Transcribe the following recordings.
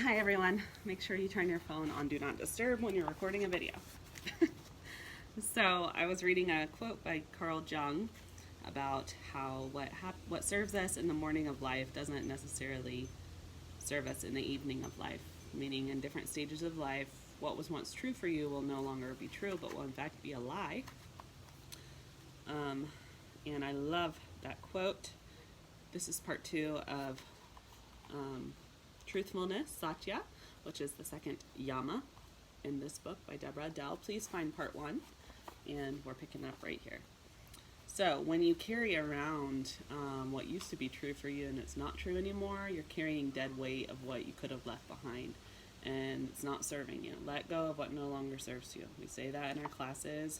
Hi everyone. Make sure you turn your phone on Do Not Disturb when you're recording a video. So I was reading a quote by Carl Jung about how what serves us in the morning of life doesn't necessarily serve us in the evening of life. Meaning in different stages of life, what was once true for you will no longer be true, but will in fact be a lie. And I love that quote. This is part 2 of Truthfulness, Satya, which is the second Yama in this book by Deborah Dell. Please find part 1, and we're picking up right here. So when you carry around what used to be true for you and it's not true anymore, you're carrying dead weight of what you could have left behind, and it's not serving you. Let go of what no longer serves you. We say that in our classes.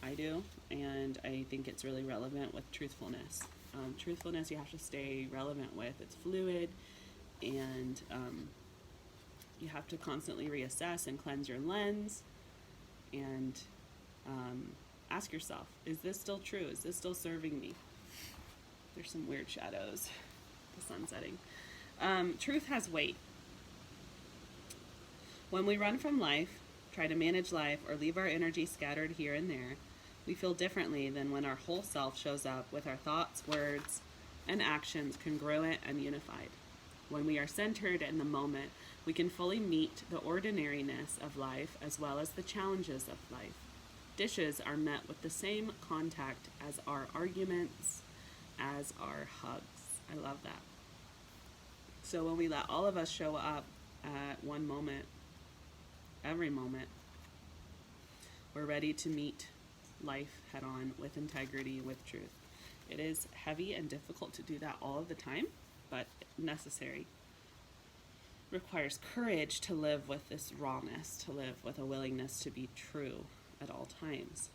I do, and I think it's really relevant with truthfulness. Truthfulness you have to stay relevant with. It's fluid, and you have to constantly reassess and cleanse your lens and ask yourself, is this still true? Is this still serving me? There's some weird shadows. The sun's setting. Truth has weight. When we run from life, try to manage life, or leave our energy scattered here and there, we feel differently than when our whole self shows up with our thoughts, words, and actions congruent and unified. When we are centered in the moment, we can fully meet the ordinariness of life as well as the challenges of life. Dishes are met with the same contact as our arguments, as our hugs. I love that. So when we let all of us show up at one moment, every moment, we're ready to meet life head on with integrity, with truth. It is heavy and difficult to do that all of the time, but necessary. Requires courage to live with this rawness, to live with a willingness to be true at all times.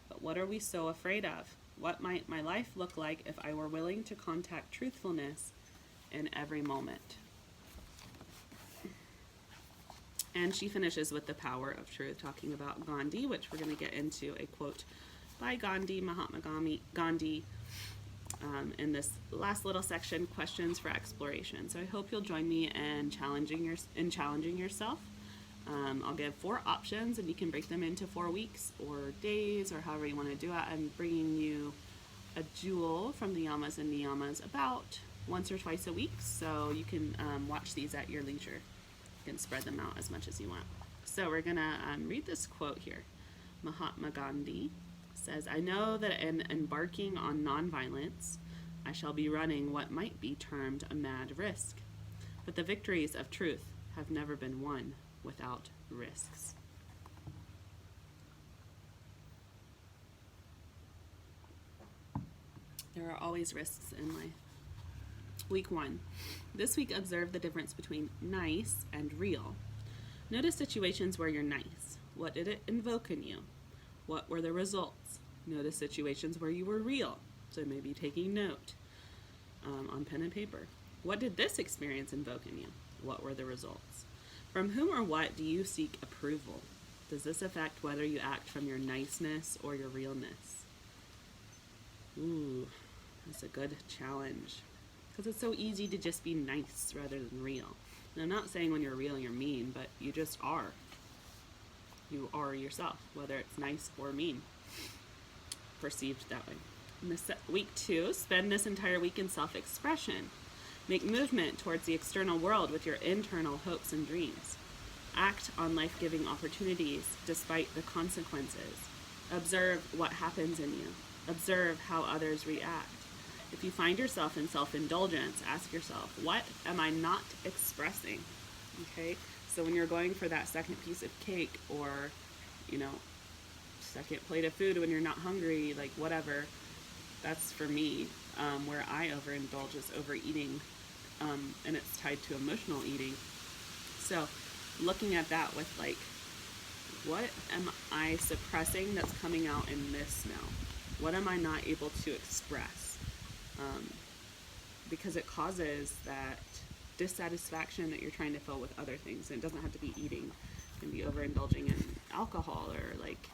But what are we so afraid of? What might my life look like if I were willing to contact truthfulness in every moment? And she finishes with the power of truth, talking about Gandhi, which we're going to get into a quote by Mahatma Gandhi, in this last little section, questions for exploration. So I hope you'll join me in challenging yourself. I'll give 4 options, and you can break them into 4 weeks or days or however you want to do it. I'm bringing you a jewel from the Yamas and Niyamas about once or twice a week, so you can watch these at your leisure. You can spread them out as much as you want. So we're going to read this quote here. Mahatma Gandhi says, "I know that in embarking on nonviolence, I shall be running what might be termed a mad risk. But the victories of truth have never been won without risks." There are always risks in life. Week 1. This week, observe the difference between nice and real. Notice situations where you're nice. What did it invoke in you? What were the results? Notice situations where you were real. So maybe taking note on pen and paper. What did this experience invoke in you? What were the results? From whom or what do you seek approval? Does this affect whether you act from your niceness or your realness? Ooh, that's a good challenge. Because it's so easy to just be nice rather than real. And I'm not saying when you're real you're mean, but you just are. You are yourself, whether it's nice or mean, perceived that way. In this week 2, spend this entire week in self-expression. Make movement towards the external world with your internal hopes and dreams. Act on life-giving opportunities despite the consequences. Observe what happens in you. Observe how others react. If you find yourself in self-indulgence, ask yourself, what am I not expressing? Okay, so when you're going for that second piece of cake, or, second plate of food when you're not hungry, like whatever, that's for me, where I overindulge is overeating, and it's tied to emotional eating. So looking at that with like, what am I suppressing that's coming out in this now? What am I not able to express? Because it causes that dissatisfaction that you're trying to fill with other things. And it doesn't have to be eating. It can be overindulging in alcohol, or like,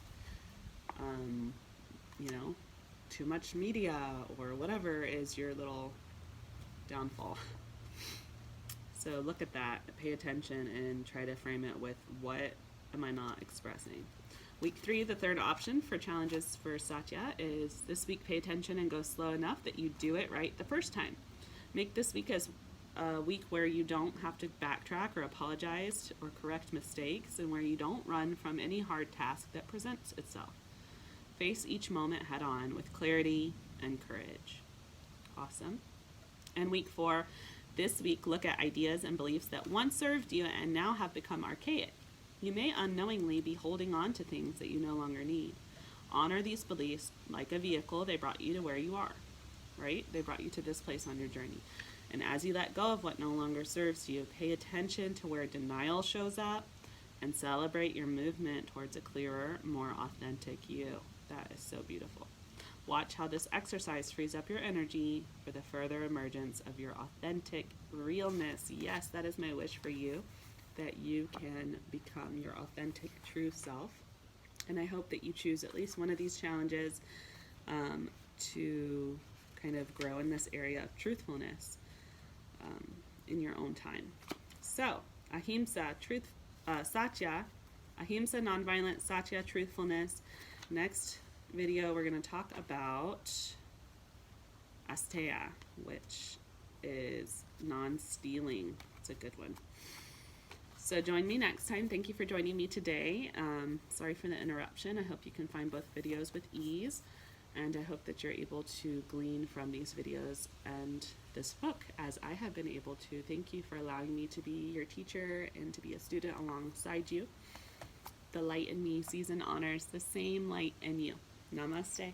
too much media, or whatever is your little downfall. So look at that, pay attention, and try to frame it with what am I not expressing. Week 3, the third option for challenges for Satya is this week pay attention and go slow enough that you do it right the first time. Make this week as a week where you don't have to backtrack or apologize or correct mistakes, and where you don't run from any hard task that presents itself. Face each moment head on with clarity and courage. Awesome. And week 4, this week look at ideas and beliefs that once served you and now have become archaic. You may unknowingly be holding on to things that you no longer need. Honor these beliefs like a vehicle. They brought you to where you are, right? They brought you to this place on your journey. And as you let go of what no longer serves you, pay attention to where denial shows up and celebrate your movement towards a clearer, more authentic you. That is so beautiful. Watch how this exercise frees up your energy for the further emergence of your authentic realness. Yes, that is my wish for you, that you can become your authentic true self. And I hope that you choose at least one of these challenges to kind of grow in this area of truthfulness in your own time. So, Ahimsa, Satya, Ahimsa, nonviolent, Satya, truthfulness. Next video, we're going to talk about Asteya, which is non-stealing. It's a good one. So join me next time. Thank you for joining me today. Sorry for the interruption. I hope you can find both videos with ease, and I hope that you're able to glean from these videos and this book as I have been able to. Thank you for allowing me to be your teacher and to be a student alongside you. The light in me sees and honors the same light in you. Namaste.